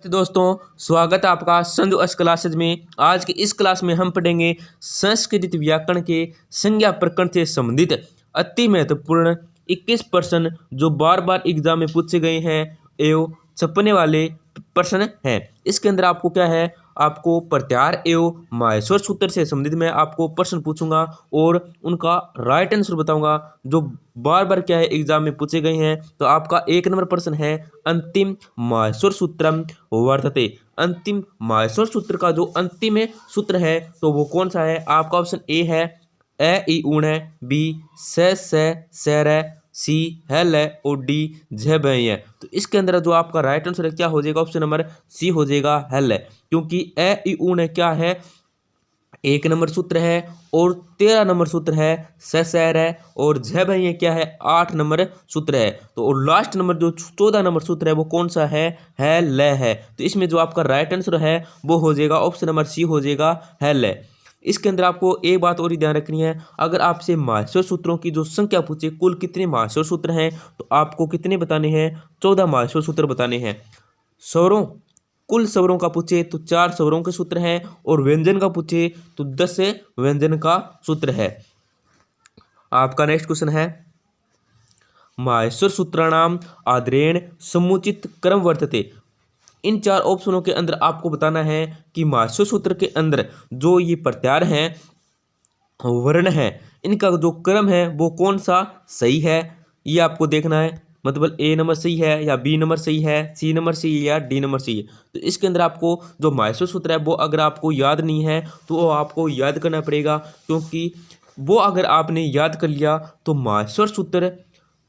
तो दोस्तों, स्वागत है आपका संजू एस क्लासेज में। आज की इस क्लास में हम पढ़ेंगे संस्कृत व्याकरण के संज्ञा प्रकरण से संबंधित अति महत्वपूर्ण 21 प्रश्न जो बार बार एग्जाम में पूछे गए हैं एवं छपने वाले प्रश्न हैं। इसके अंदर आपको क्या है, आपको प्रत्याहार एवं माहेश्वर सूत्र से संबंधित मैं आपको प्रश्न पूछूंगा और उनका राइट आंसर बताऊंगा जो बार बार क्या है एग्जाम में पूछे गए हैं। तो आपका 1 नंबर प्रश्न है, अंतिम माहेश्वर सूत्रम वर्तते। अंतिम माहेश्वर सूत्र का जो अंतिम सूत्र है तो वो कौन सा है? आपका ऑप्शन ए है ए ई ऊण है, बी से रे, सी हेल है और डी झ है। तो इसके अंदर जो आपका राइट आंसर क्या हो जाएगा? ऑप्शन नंबर सी हो जाएगा, हेल है। क्योंकि ए ई ऊण है क्या है, 1 नंबर सूत्र है और 13 नंबर सूत्र है सैर है और झ ये क्या है 8 नंबर सूत्र है। तो और लास्ट नंबर जो 14 नंबर सूत्र है वो कौन सा है ल है। तो इसमें जो आपका राइट आंसर है वो हो जाएगा ऑप्शन नंबर सी हो जाएगा, है ल। इसके अंदर आपको एक बात और ही ध्यान रखनी है, अगर आपसे माहेश्वर सूत्रों की जो संख्या पूछे कुल कितने माहेश्वर सूत्र हैं तो आपको कितने बताने हैं? 14 माहेश्वर सूत्र बताने हैं। स्वरों कुल स्वरों का पूछे तो 4 स्वरों के सूत्र हैं और व्यंजन का पूछे तो 10 व्यंजन का सूत्र है। आपका नेक्स्ट क्वेश्चन है, माहेश्वर सूत्राणाम आदरेण समुचित क्रम वर्तते। इन 4 ऑप्शनों के अंदर आपको बताना है कि माहेश्वर सूत्र के अंदर जो ये प्रत्याहार हैं, वर्ण है, इनका जो क्रम है वो कौन सा सही है, ये आपको देखना है। मतलब ए नंबर सही है या बी नंबर सही है, सी नंबर सही है या डी नंबर सही है। तो इसके अंदर आपको जो माहेश्वर सूत्र है वो अगर आपको याद नहीं है तो वो आपको याद करना पड़ेगा, क्योंकि वो अगर आपने याद कर लिया तो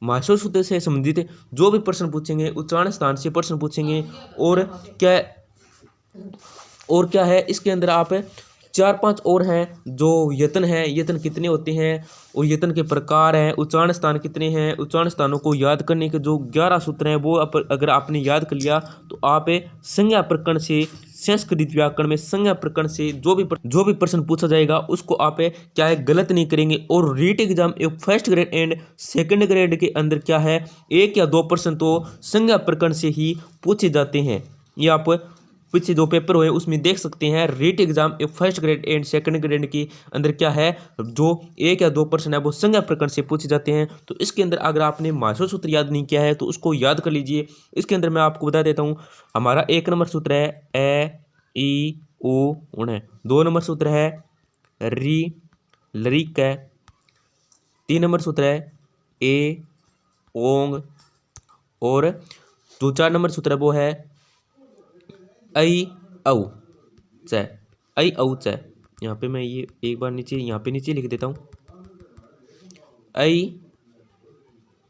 माहेश्वर सूत्र से संबंधित जो भी प्रश्न पूछेंगे उच्चारण स्थान से प्रश्न पूछेंगे। और क्या है इसके अंदर आप 4-5 और हैं जो यत्न हैं, यत्न कितने होते हैं और यत्न के प्रकार हैं, उच्चारण स्थान कितने हैं, उच्चारण स्थानों को याद करने के जो 11 सूत्र हैं वो अगर आपने याद कर लिया तो आप संज्ञा प्रकरण से, संस्कृत व्याकरण में संज्ञा प्रकरण से जो भी प्रश्न पूछा जाएगा उसको आप क्या है गलत नहीं करेंगे। और REET exam first grade and second grade के अंदर क्या है 1 या 2 प्रश्न तो संज्ञा प्रकरण से ही पूछे जाते हैं। ये आप पीछे जो पेपर हुए उसमें देख सकते हैं। REET exam first grade and second grade के अंदर क्या है जो 1 या 2 प्रश्न है वो संज्ञा प्रकरण से पूछे जाते हैं। तो इसके अंदर अगर आपने माहेश्वर सूत्र याद नहीं किया है तो उसको याद कर लीजिए। इसके अंदर मैं आपको बता देता हूँ, हमारा 1 नंबर सूत्र है ए ई उ ऊण, 2 नंबर सूत्र है री लरिक है, 3 नंबर सूत्र है ए ओंग और जो 4 नंबर सूत्र है वो है ऐ औ च, ऐ औ च। यहाँ पे मैं ये एक बार यहाँ पे नीचे लिख देता हूँ, ऐ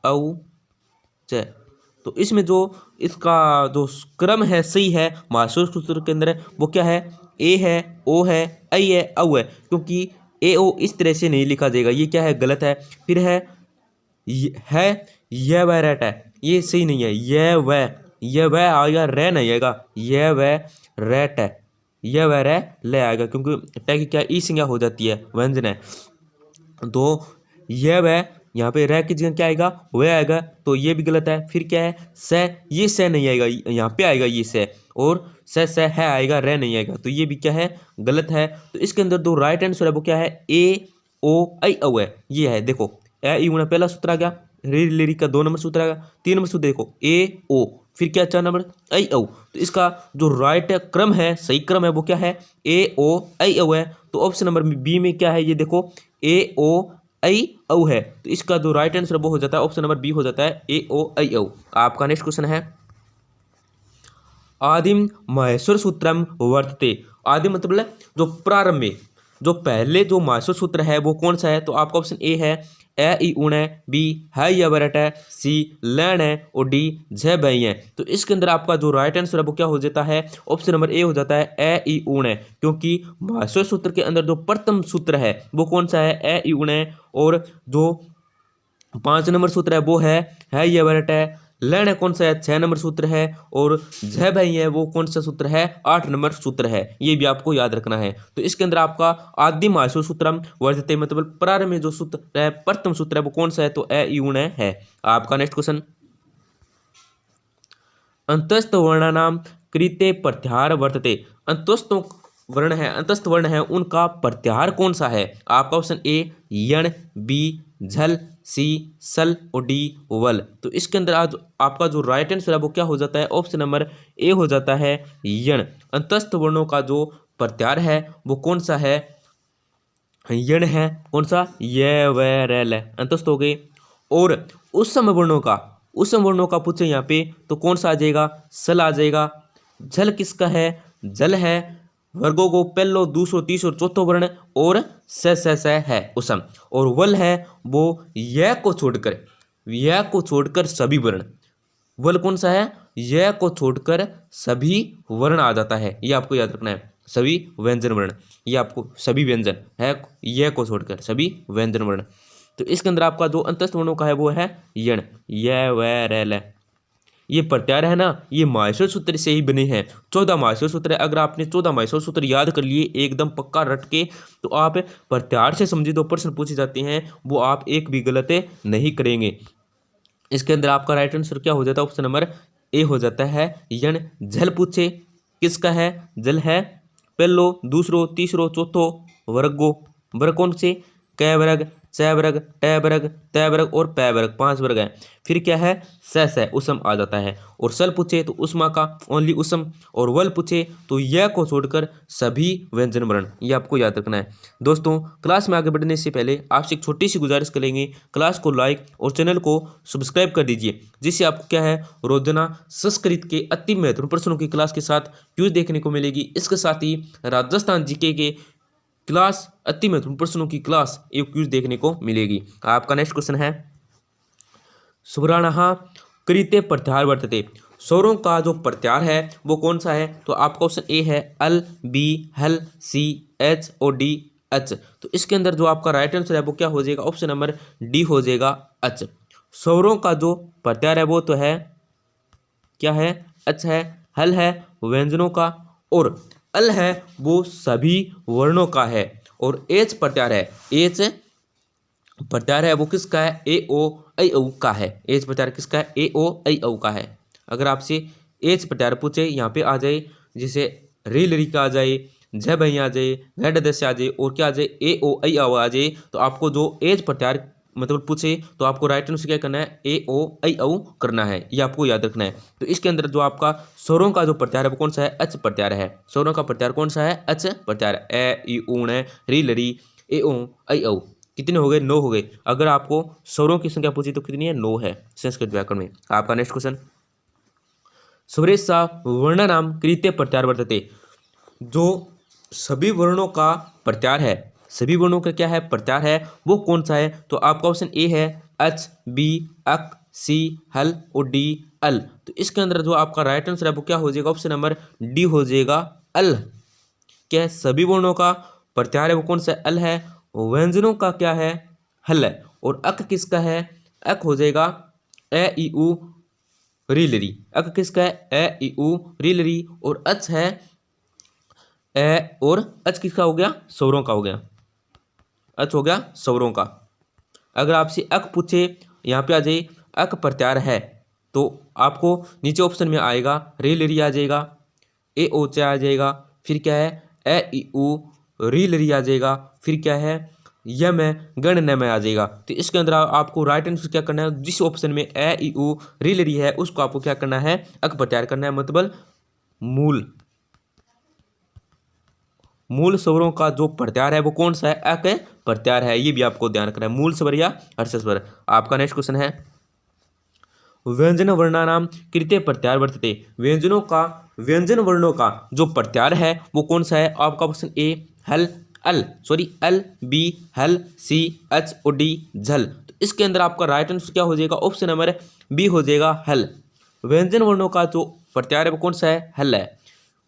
औ च। तो इसमें जो इसका जो क्रम है सही है माहेश्वर सूत्र के अंदर वो क्या है, ए है, ओ है, ऐ है, औ है। क्योंकि ए ओ इस तरह से नहीं लिखा जाएगा, ये क्या है गलत है। फिर है यह वह रेट है, ये सही नहीं है। यह वह आएगा, रे नहीं आएगा। यह वह रेट है, यह वह रे ले आएगा क्योंकि टै की क्या ई संज्ञा हो जाती है, व्यंजन है। तो यह वह यहाँ पे रे की जगह क्या आएगा, वह आएगा, तो ये भी गलत है। फिर क्या है से, ये से नहीं आएगा, यहाँ पे आएगा ये से, और से है आएगा, रे नहीं आएगा, तो ये भी क्या है गलत है। तो इसके अंदर जो राइट आंसर है वो क्या है ए ओ ऐ औ है। ये है देखो ए ई पहला सूत्र आ गया, री लिरी का 2 नंबर सूत्र आ गया, 3 नंबर सूत्र देखो ए ओ, फिर क्या 4 नंबर ऐ औ। तो इसका जो राइट क्रम है, सही क्रम है वो क्या है ए ओ ऐ औ है। तो ऑप्शन नंबर बी में क्या है, ये देखो ए ओ ऐ औ है। तो इसका जो राइट आंसर वो हो जाता है ऑप्शन नंबर बी हो जाता है ए ओ ऐ औ। आपका नेक्स्ट क्वेश्चन है, आदिम माहेश्वर सूत्रम वर्तते। आदिम मतलब जो प्रारंभ में जो पहले जो माहेश्वर सूत्र है वो कौन सा है? तो आपका ऑप्शन ए है ए ई ऊण है, बी है या वरट है, सी लैण है और डी झ बई है। तो इसके अंदर आपका जो राइट आंसर है वो क्या हो जाता है, ऑप्शन नंबर ए हो जाता है ए ई ऊण है। क्योंकि माहेश्वर सूत्र के अंदर जो प्रथम सूत्र है वो कौन सा है, ए ई ऊण है। और जो 5 नंबर सूत्र है वो है या वरट है। लैण कौन सा है, 6 नंबर सूत्र है। और झ भाई है वो कौन सा सूत्र है, 8 नंबर सूत्र है। ये भी आपको याद रखना है। तो इसके अंदर आपका आदि माहेश्वर सूत्रम वर्तते मतलब प्रारंभ में जो सूत्र है प्रथम सूत्र है वो कौन सा है, तो ए ई ऊण है। आपका नेक्स्ट क्वेश्चन, अंतस्थ वर्णानाम कृते प्रत्याहार वर्तते। अंतस्थ वर्ण है उनका प्रत्याहार कौन सा है? आपका ऑप्शन ए यण, बी झल, सी सल और डी वल। तो इसके अंदर आज आपका जो राइट आंसर है वो क्या हो जाता है? ऑप्शन नंबर ए हो जाता है यण। अंतस्थ वर्णों का जो प्रत्याहार है वो कौन सा है? यण है। कौन सा? य व र ल अंतस्थ हो गए। और उसम वर्णों का पूछे यहाँ पे तो कौन सा आ जाएगा? सल आ जाएगा। झल किसका है? जल है। वर्गों को पहलो दूसरो तीसरो चौथो वर्ण और स है उसम। और वल है वो य को छोड़कर सभी वर्ण। वल कौन सा है? य को छोड़कर सभी वर्ण आ जाता है, ये आपको याद रखना है। सभी व्यंजन वर्ण, ये आपको सभी व्यंजन है य को छोड़कर सभी व्यंजन वर्ण। तो इसके अंदर आपका जो अंतस्थ वर्णों का है वो है यण, य व र ल। ये प्रत्याहार है ना, ये माहेश्वर सूत्र से ही बने हैं। 14 माहेश्वर सूत्र है। अगर आपने 14 माहेश्वर सूत्र याद कर लिए एकदम पक्का रट के, तो आप प्रत्याहार से संबंधित जो प्रश्न पूछे जाते हैं वो आप एक भी गलत नहीं करेंगे। इसके अंदर आपका राइट आंसर क्या हो जाता है? ऑप्शन नंबर ए हो जाता है यण। झल पूछे किसका है? जल है। पहलो दूसरो तीसरो चौथो वर्गो, वर्ग कौन से? क वर्ग, च वर्ग, ट वर्ग, त वर्ग और प वर्ग, 5 वर्ग है। फिर क्या है? स उसम आ जाता है। और सल पूछे तो उष्मा का ओनली उसम। और वल पूछे तो य को छोड़कर सभी व्यंजन वर्ण, ये आपको याद रखना है। दोस्तों क्लास में आगे बढ़ने से पहले आपसे एक छोटी सी गुजारिश करेंगे, क्लास को लाइक और चैनल को सब्सक्राइब कर दीजिए, जिससे आपको क्या है रोजाना संस्कृत के अति महत्वपूर्ण प्रश्नों की क्लास के साथ क्यूज देखने को मिलेगी। इसके साथ ही राजस्थान जीके के क्लास अति महत्वपूर्ण प्रश्नों की क्लास एक क्यूज देखने को मिलेगी। आपका नेक्स्ट क्वेश्चन है सुब्राणः कृते प्रत्याहार वर्तते। स्वरों का जो प्रत्याहार है वो कौन सा है? तो आपका ऑप्शन ए है अल, बी हल, सी एच और डी एच। तो इसके अंदर जो आपका राइट आंसर है वो क्या हो जाएगा? ऑप्शन नंबर डी हो जाएगा एच। स्वरों का जो प्रत्याहार है वो तो है क्या है? एच है। हल है व्यंजनों का, और अल है वो सभी वर्णों का है। और एच प्रत्याहार है, एच प्रत्याहार है वो किसका है? ए ओ ऐ औ का है। एच प्रत्याहार किसका है? ए ओ ऐ औ का है। अगर आपसे एच प्रत्याहार पूछे यहाँ पे आ जाए, जैसे रे लरी का आ जाए, झ भई आ जाए, घ ड आ जाए और क्या आ जाए? ए ओ ऐ औ आ जाए, तो आपको जो एच प्रत्याहार मतलब पूछे तो आपको राइट आंसर क्या करना है? ए ओ ऐ औ करना है, ये आपको याद रखना है। तो इसके अंदर जो आपका स्वरों का जो प्रत्याहार है वो कौन सा है? अच प्रत्याहार है। स्वरों का प्रत्याहार कौन सा है? अच प्रत्याहार। ए ई ऊण री लरी ए ओ ऐ औ। कितने हो गए? 9 हो गए। अगर आपको स्वरों की संख्या पूछी तो कितनी है? 9 है संस्कृत व्याकरण में। आपका नेक्स्ट क्वेश्चन स्वरेशा वर्णनाम कृते प्रत्याहार वर्तते। जो सभी वर्णों का प्रत्याहार है, सभी वर्णों का क्या है? प्रत्याहार है, वो कौन सा है? तो आपका ऑप्शन ए है एच, बी अक, सी हल और डी अल। तो इसके अंदर जो आपका राइट आंसर है वो क्या हो जाएगा? ऑप्शन नंबर डी हो जाएगा अल। क्या है? सभी वर्णों का प्रत्याहार है वो कौन सा है? अल है। व्यंजनों का क्या है? हल है। और अक किसका है? अक हो जाएगा ए ई उ री लरी। अक किसका है? ए ई उ री लरी। और अच है ए, और अच किसका हो गया? स्वरों का हो गया। अच हो गया स्वरों का। अगर आपसे अक पूछे, यहाँ पे आ जाए अक प्रत्याहार है, तो आपको नीचे ऑप्शन में आएगा रे लरी आ जाएगा, ए ओ च आ जाएगा, फिर क्या है? ए ई उ री लरी आ जाएगा, फिर क्या है? यम है गण न में आ जाएगा। तो इसके अंदर आपको राइट आंसर क्या करना है? जिस ऑप्शन में ए ई उ री लरी है उसको आपको क्या करना है? अक प्रत्याहार करना है, मतलब मूल स्वरों का जो प्रत्याहार है वो कौन सा है? अक प्रत्याहार है, ये भी आपको ध्यान रखना है, मूल स्वर या हर्ष स्वर। आपका नेक्स्ट क्वेश्चन है व्यंजन वर्णानाम कृते प्रत्याहार वर्तते। व्यंजन वर्णों का जो प्रत्याहार है वो कौन सा है? आपका ऑप्शन ए हल अल, बी हल, सी एच और डी झल। तो इसके अंदर आपका राइट आंसर क्या हो जाएगा? ऑप्शन नंबर बी हो जाएगा हल। व्यंजन वर्णों का जो प्रत्याहार है वो कौन सा है? हल है।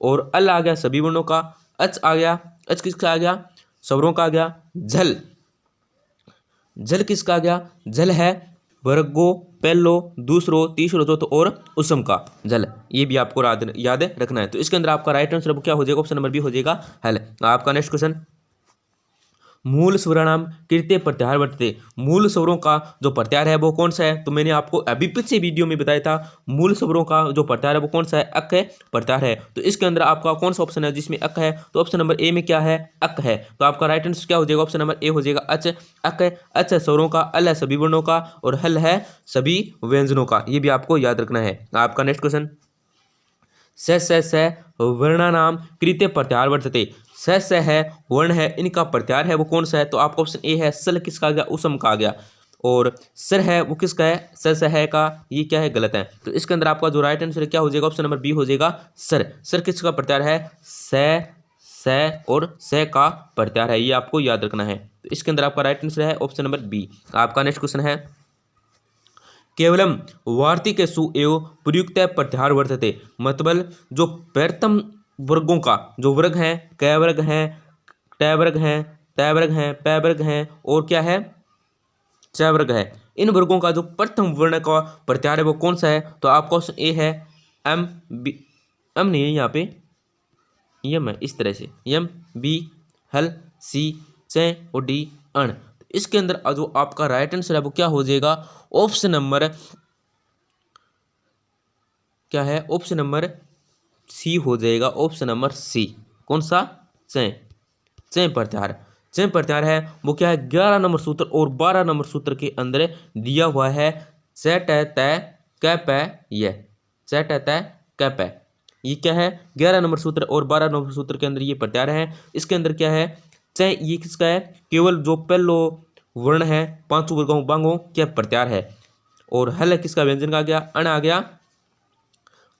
और अल आ गया सभी वर्णों का, अच आ गया, अच किसका आ गया? स्वरों का आ गया। झल किसका आ गया? झल है वर्गो पहलो दूसरो तीसरो चौथो और उसम का झल, ये भी आपको याद रखना है। तो इसके अंदर आपका राइट आंसर क्या हो जाएगा? ऑप्शन नंबर बी हो जाएगा हल। आपका नेक्स्ट क्वेश्चन मूल स्वराणाम कृत्य प्रत्याहार वर्तते। मूल स्वरों का जो प्रत्याहार है वो कौन सा है? तो मैंने आपको अभी पिछले वीडियो में बताया था मूल स्वरों का जो प्रत्याहार है वो कौन सा है? अक है प्रत्याहार है। तो इसके अंदर आपका कौन सा ऑप्शन है जिसमें अक है? तो ऑप्शन नंबर ए में क्या है? अक है। तो आपका राइट आंसर क्या हो जाएगा? ऑप्शन नंबर ए हो जाएगा अच। अक है, अच है स्वरों का, अल है सभी वर्णों का और हल है सभी व्यंजनों का। ये भी आपको याद रखना है। आपका नेक्स्ट क्वेश्चन, स वर्णानाम कृत्य प्रत्याहार वर्तते। स है वर्ण है, इनका प्रत्याहार है वो कौन सा है? तो आपका ऑप्शन ए है सल किसका आ गया? उसम का आ गया। और सर है वो किसका है? स है का, ये क्या है? गलत है। तो इसके अंदर आपका जो राइट आंसर क्या हो जाएगा? ऑप्शन नंबर बी हो जाएगा सर। सर किसका प्रत्याहार है? स और स का प्रत्याहार है, ये आपको याद रखना है। तो इसके अंदर आपका राइट आंसर है ऑप्शन नंबर बी। आपका नेक्स्ट क्वेश्चन है, केवलम वार्तिकेषु एवं प्रयुक्त प्रत्याहार वर्तते। मतलब जो प्रथम वर्गों का जो वर्ग है, क वर्ग है, ट वर्ग है, त वर्ग है, प वर्ग है और क्या है? च वर्ग है। इन वर्गों का जो प्रथम वर्ण का प्रत्याहार है वो कौन सा है? तो आपका ऑप्शन ए है एम बी। एम नहीं है यहाँ पे, यम है, इस तरह से यम बी हल सी च और डी अण। इसके अंदर जो आपका राइट आंसर है वो क्या हो जाएगा? ऑप्शन नंबर क्या है? ऑप्शन नंबर सी हो जाएगा। Option number C. कौन सा? च प्रत्याहार। च प्रत्याहार है वो क्या है? 11 नंबर सूत्र और 12 नंबर सूत्र के अंदर दिया हुआ है। च ट त क प य। च ट त क प, ये क्या है? 11 नंबर सूत्र और 12 नंबर सूत्र के अंदर ये प्रत्याहार है। इसके अंदर क्या है? च ये किसका है? केवल जो पहलो वर्ण है पांचों वर्गों बांगों क्या प्रत्याहार है। और हल किसका? व्यंजन का आ गया। अण आ गया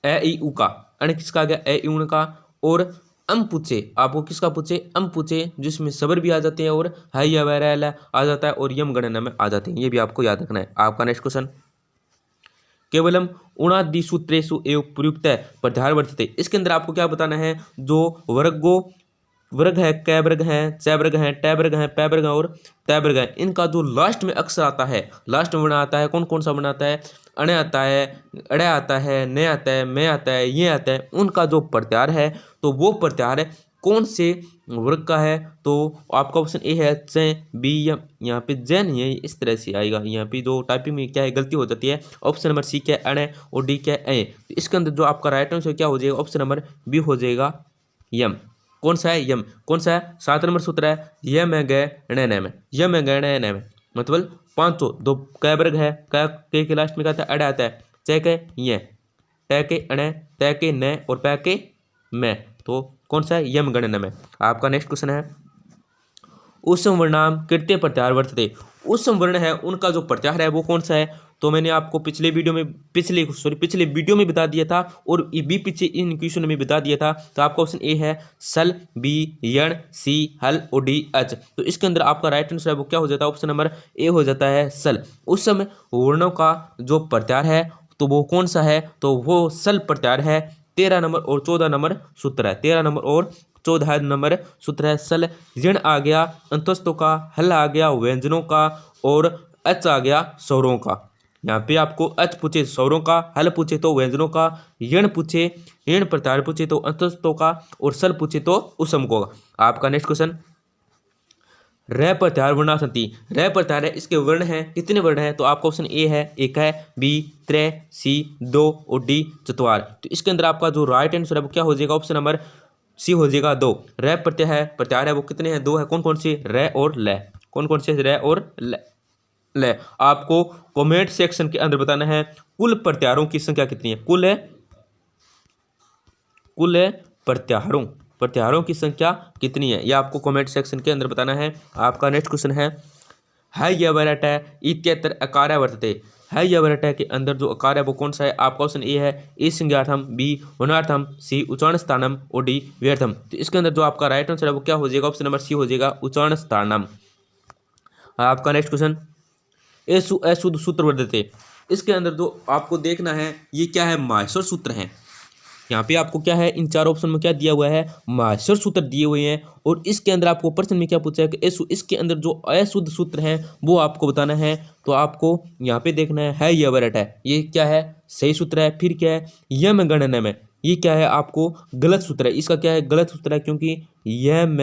ए ई उ का। अण किसका आ गया? ए ई उ का। और अम पूछे आपको किसका पूछे? अम पूछे जिसमें सबर भी आ जाते हैं और हाई या वैर आ जाता है और यम गणना में आ जाते हैं। ये भी आपको याद रखना है। आपका नेक्स्ट क्वेश्चन, केवलम उणादि सूत्रेषु एवं प्रयुक्त प्रत्याहार वर्तते। इसके अंदर आपको क्या बताना है? जो वर्ग है, क वर्ग है, च वर्ग है, ट वर्ग है, प वर्ग है और त वर्ग है, इनका जो लास्ट में अक्षर आता है, लास्ट में वर्ण आता है, कौन कौन सा वर्ण आता है? अण आता है, अड़ आता है, न आता है, मैं आता है, ये आता है, उनका जो प्रत्याहार है तो वो प्रत्याहार कौन से वर्ग का है? तो आपका ऑप्शन ए है च बी। यहाँ पे ज नहीं है, इस तरह से आएगा। यहाँ पे जो टाइपिंग में क्या है गलती हो जाती है। ऑप्शन नंबर सी क्या है? अण और डी क्या है? तो इसके अंदर जो आपका राइट आंसर क्या हो जाएगा? ऑप्शन नंबर बी हो जाएगा यम। कौन सा है? यम। कौन सा है? 7 नंबर सूत्र है यम है गए ण में, यम है गए ण में, मतलब 500 दो क वर्ग है, क के लास्ट में क्या आता है? अड़ आता है, च के ये, ट के अण, त के न और प के मैं, तो कौन सा है? यम गणन में। आपका नेक्स्ट क्वेश्चन है, उसम वर्णाम कृत्य प्रत्याहार वर्तते। उसम वर्ण है उनका जो प्रत्याहार है वो कौन सा है? तो मैंने आपको पिछले वीडियो में बता दिया था और ये भी पीछे इन क्वेश्चन में बता दिया था। तो आपका ऑप्शन ए है सल, बी यण, सी हल और डी अच। तो इसके अंदर आपका राइट आंसर है वो क्या हो जाता है? ऑप्शन नंबर ए हो जाता है सल। उस समय वर्णों का जो प्रत्याहार है तो वो कौन सा है? तो वो सल प्रत्याहार है। 13 नंबर और 14 नंबर सूत्र है। 13 नंबर और 14 नंबर सूत्र है सल। ऋण आ गया अंतस्थों का, हल आ गया व्यंजनों का और अच आ गया स्वरों का। यहाँ पे आपको अच पूछे स्वरों का, हल पूछे तो व्यंजनों का, ऋण पूछे ऋण प्रत्याहार पूछे तो अंतस्थों का और सल पूछे तो उसम को। आपका नेक्स्ट क्वेश्चन, र प्रत्याहार वर्णासंति। र प्रत्याहार है, इसके वर्ण हैं, कितने वर्ण हैं? तो आपका ऑप्शन ए है एक है, बी त्रै, सी 2 और डी चतवार। तो इसके अंदर आपका जो राइट आंसर है वो क्या हो जाएगा? ऑप्शन नंबर सी हो जाएगा 2। र प्रत्याहार है वो कितने हैं? 2 है। कौन कौन से? र और ल। कौन कौन से? र और ल। आपको कमेंट सेक्शन के अंदर बताना है कुल प्रत्याहारों की संख्या कितनी है। कुल प्रत्याहारों की संख्या कितनी है, यह आपको कमेंट सेक्शन के अंदर बताना है। आपका नेक्स्ट क्वेश्चन है यवरट इत्यत्र अकार वर्तते। यवरट के अंदर जो अकार है वो कौन सा है? आपका ऑप्शन ए है ए संज्ञार्थम, बी वनार्थम, सी उच्चारण स्थानम और डी व्यर्थम। तो इसके अंदर जो आपका राइट आंसर है वो क्या हो जाएगा? ऑप्शन नंबर सी हो जाएगा उच्चारण स्थानम। आपका नेक्स्ट क्वेश्चन, अशुद्ध सूत्र वर्तते। इसके अंदर जो आपको देखना है ये क्या है? माहेश्वर सूत्र है। यहाँ पे आपको क्या है? इन चार ऑप्शन में क्या दिया हुआ है? माहेश्वर सूत्र दिए हुए हैं। और इसके अंदर आपको प्रश्न में क्या पूछा है कि इसके अंदर जो अशुद्ध सूत्र है वो आपको बताना है। तो आपको यहाँ पे देखना है यवरट है, ये क्या है? सही सूत्र है। फिर क्या है? यम गणन में, ये क्या है? आपको गलत सूत्र है। इसका क्या है? गलत सूत्र है, क्योंकि यम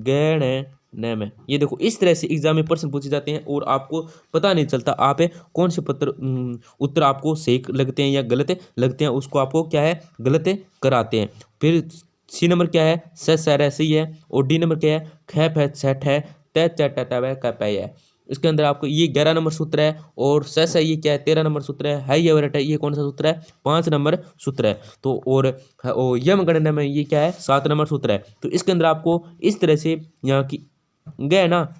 गण में। ये देखो इस तरह से एग्जाम में प्रश्न पूछे जाते हैं और आपको पता नहीं चलता आप कौन से उत्तर आपको सही लगते हैं या गलत लगते हैं, उसको आपको क्या है गलत कराते हैं। फिर सी नंबर क्या है, स सर सही है। और डी नंबर क्या है, ख फ छठ है, त च ट त व क प है। इसके अंदर आपको ये 11 नंबर सूत्र है। और स ये क्या है 13 नंबर सूत्र है ये वरट है ये कौन सा सूत्र है, 5 नंबर सूत्र है। तो और यम गणना में ये क्या है 7 नंबर सूत्र है। तो इसके अंदर आपको इस तरह से यहाँ की गए ना,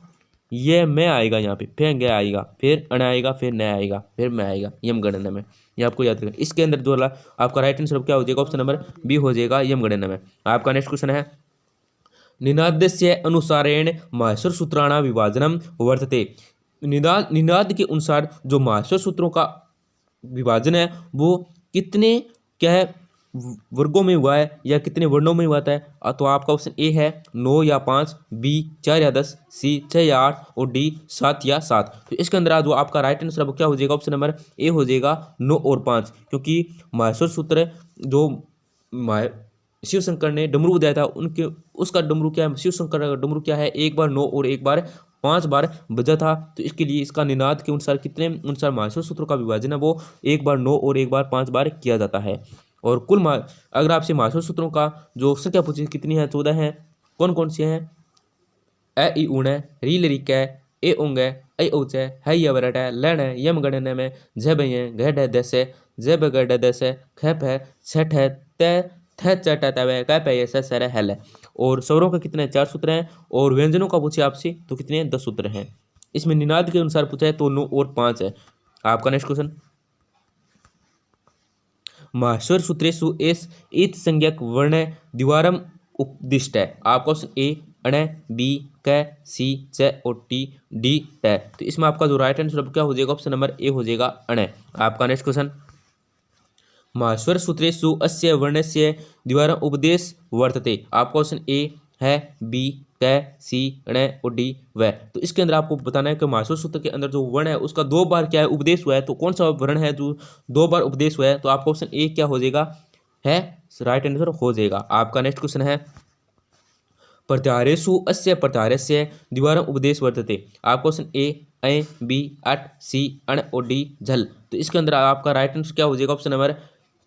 ये मैं आएगा यहाँ पे, फिर गया आएगा, फिर अण आएगा, फिर न आएगा, फिर मैं आएगा यम गणना में। ये आपको याद रखना। इसके अंदर जो आपका राइट आंसर क्या हो जाएगा, ऑप्शन नंबर बी हो जाएगा यम गणना में। आपका नेक्स्ट क्वेश्चन है, निनादस्य अनुसारेण माहेश्वर सूत्राणां विभाजनम वर्तते। निनाद के अनुसार जो माहेश्वर सूत्रों का विभाजन है वो कितने क्या है वर्गों में हुआ है या कितने वर्णों में हुआ है। तो आपका ऑप्शन ए है 9 या 5, बी 4 या 10, सी 6 या 8 और डी 7 या 7। तो इसके अंदर जो आपका राइट आंसर क्या हो जाएगा, ऑप्शन नंबर ए हो जाएगा 9 और 5। क्योंकि माहेश्वर सूत्र जो शिव शंकर ने डमरू दिया था उनके उसका डमरू क्या है, शिव शंकर का डमरू क्या है, एक बार 9 और एक बार 5 बार बजा था। तो इसके लिए इसका निनाद के अनुसार कितने अनुसार माहेश्वर सूत्रों का विभाजन है वो एक बार 9 और एक बार 5 बार किया जाता है। और कुल अगर आपसे माहेश्वर सूत्रों का जो संख्या पूछी कितनी है, 14 है। कौन कौन से हैं, ए ई उण है, री लरिक है, ए उंग है, ऐ औच है या वरट है, लण है, यम गणन में, झ बई है, घड है, दस है, ज बगड है, 10 है, खप है, छठ है, त थ चट तवे क पे ये सर है, हल है। और स्वरों का कितने 4 सूत्र हैं। और व्यंजनों का पूछे आपसे तो कितने 10 सूत्र हैं। इसमें निनाद के अनुसार पूछा है तो 9 और 5 है। आपका नेक्स्ट क्वेश्चन, माहेश्वर सूत्रेषु एस ईत संज्ञक वर्ण द्विवारम उपदिष्ट है। आपका ऑप्शन ए अण, बी क, सी च और टी डी ट। तो इसमें आपका जो राइट आंसर क्या हो जाएगा, ऑप्शन नंबर ए हो जाएगा अण। आपका नेक्स्ट क्वेश्चन, माहेश्वर सूत्रेषु अस्य वर्णस्य द्विवारम उपदेश वर्तते। आपका ऑप्शन ए है बी क, सी ण और डी व। तो इसके अंदर आपको बताना है कि माहेश्वर सूत्र के अंदर जो वर्ण है उसका 2 बार क्या है उपदेश हुआ है। तो कौन सा वर्ण है जो 2 बार उपदेश हुआ है। तो आपका ऑप्शन ए क्या हो जाएगा, है राइट आंसर हो जाएगा। आपका नेक्स्ट क्वेश्चन है, प्रत्याहारेषु अस्य प्रत्याहारस्य द्विवारम उपदेश वर्तते। आपका क्वेश्चन ए बी अट, सी अण और डी झल। तो इसके अंदर आपका राइट आंसर क्या हो जाएगा, ऑप्शन नंबर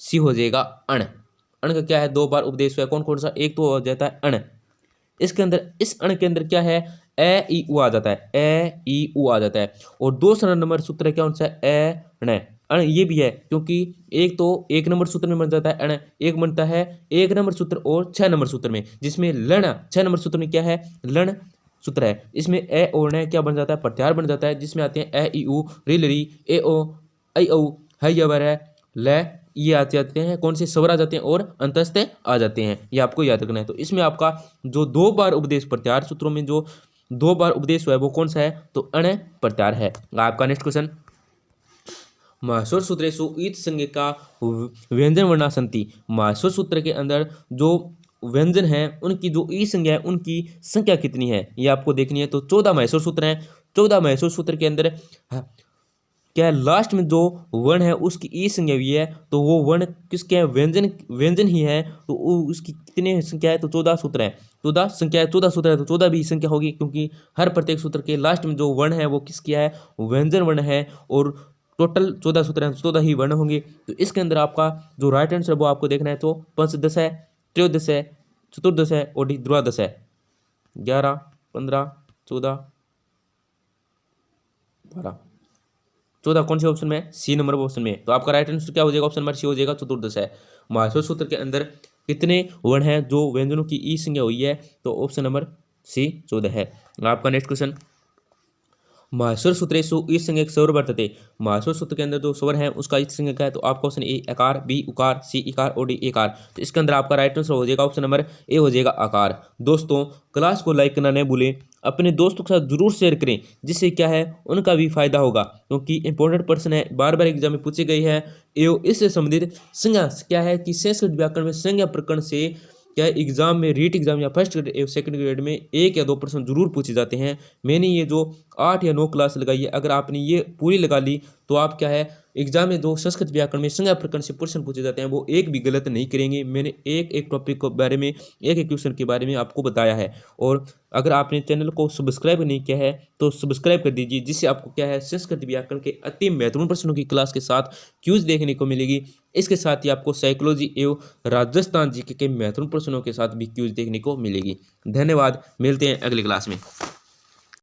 सी हो जाएगा अण। अण का क्या है 2 बार उपदेश हुआ है। कौन कौन सा, एक तो हो जाता है अण। इसके अंदर इस अण के अंदर क्या है, ए ई उ आ जाता है, ए ई उ आ जाता है। और दूसरा नंबर सूत्र क्या सा है, ए ण। अण ये भी है क्योंकि एक तो 1 नंबर सूत्र में बन जाता है अण, एक बनता है 1 नंबर सूत्र और 6 नंबर सूत्र में, जिसमें लण 6 नंबर सूत्र में क्या है लण सूत्र है। इसमें ए और न क्या बन जाता है, प्रत्याहार बन जाता है, जिसमें आते हैं ए ई उ, री लरी, ए ओ, ऐ औ, है यवर है, ल, ये आते जाते हैं, कौन से स्वर आ जाते हैं और अंतस्थ आ जाते हैं। ये आपको याद रखना है। तो इसमें आपका जो 2 बार उपदेश प्रत्याहार सूत्रों में जो 2 बार उपदेश हुआ है वो कौन सा है, तो अण प्रत्याहार है। आपका नेक्स्ट क्वेश्चन, माहेश्वर सूत्रेषु ईत संज्ञा का व्यंजन वर्णा संति। माहेश्वर सूत्र के अंदर जो व्यंजन है उनकी जो ई संज्ञा है उनकी संख्या कितनी है, ये आपको देखनी है। तो 14 माहेश्वर सूत्र हैं। 14 माहेश्वर सूत्र के अंदर क्या है, लास्ट में जो वर्ण है उसकी ई संज्ञा हुई है, तो वो वर्ण किसके हैं, व्यंजन ही है। तो उसकी कितने संख्या है, तो 14 सूत्र है। 14 संख्या है, 14 सूत्र है तो 14 भी संख्या होगी, क्योंकि हर प्रत्येक सूत्र के लास्ट में जो वर्ण है वो किसकी है, व्यंजन वर्ण है। और टोटल 14 सूत्र हैं, 14 ही वर्ण होंगे। तो इसके अंदर आपका जो राइट आंसर वो आपको देखना है। तो पंचदश है, त्रयोदश है, चतुर्दश है और द्वादश है। 11, 15, 14, 12, 14 कौन से ऑप्शन में, सी नंबर ऑप्शन में। तो आपका राइट आंसर क्या हो जाएगा, ऑप्शन नंबर सी हो जाएगा, चतुर्दश है। माहेश्वर सूत्र के अंदर कितने वर्ण हैं जो व्यंजनों की ई संज्ञा हुई है, तो ऑप्शन नंबर सी 14 है। आपका नेक्स्ट क्वेश्चन, माहेश्वर सूत्रेषु ईट संज्ञक स्वर वर्तते। माहेश्वर सूत्र के अंदर जो स्वर है उसका ईट संज्ञक है। तो आपका ऑप्शन ए आकार, बी उकार, सी इकार और डी एकार। तो इसके अंदर आपका राइट आंसर हो जाएगा, ऑप्शन नंबर ए हो जाएगा आकार। दोस्तों क्लास को लाइक करना नहीं भूलें, अपने दोस्तों के साथ जरूर शेयर करें, जिससे क्या है उनका भी फायदा होगा, क्योंकि इंपॉर्टेंट प्रश्न है, बार बार एग्जाम में पूछे गए हैं। एवं इससे संबंधित संज्ञा क्या है कि संस्कृत व्याकरण में संज्ञा प्रकरण से क्या एग्जाम में रीट एग्जाम या फर्स्ट ग्रेड एवं सेकंड ग्रेड में 1 या 2 प्रश्न जरूर पूछे जाते हैं। मैंने ये जो 8 या 9 क्लास लगाई है, अगर आपने ये पूरी लगा ली तो आप क्या है एग्जाम में जो संस्कृत व्याकरण में संज्ञा प्रकरण से प्रश्न पूछे जाते हैं वो एक भी गलत नहीं करेंगे। मैंने एक एक टॉपिक के बारे में, एक एक क्वेश्चन के बारे में आपको बताया है। और अगर आपने चैनल को सब्सक्राइब नहीं किया है तो सब्सक्राइब कर दीजिए, जिससे आपको क्या है संस्कृत व्याकरण के अति महत्वपूर्ण प्रश्नों की क्लास के साथ क्यूज देखने को मिलेगी। इसके साथ ही आपको साइकोलॉजी एवं राजस्थान जीके के महत्वपूर्ण प्रश्नों के साथ भी क्यूज देखने को मिलेगी। धन्यवाद, मिलते हैं अगली क्लास में।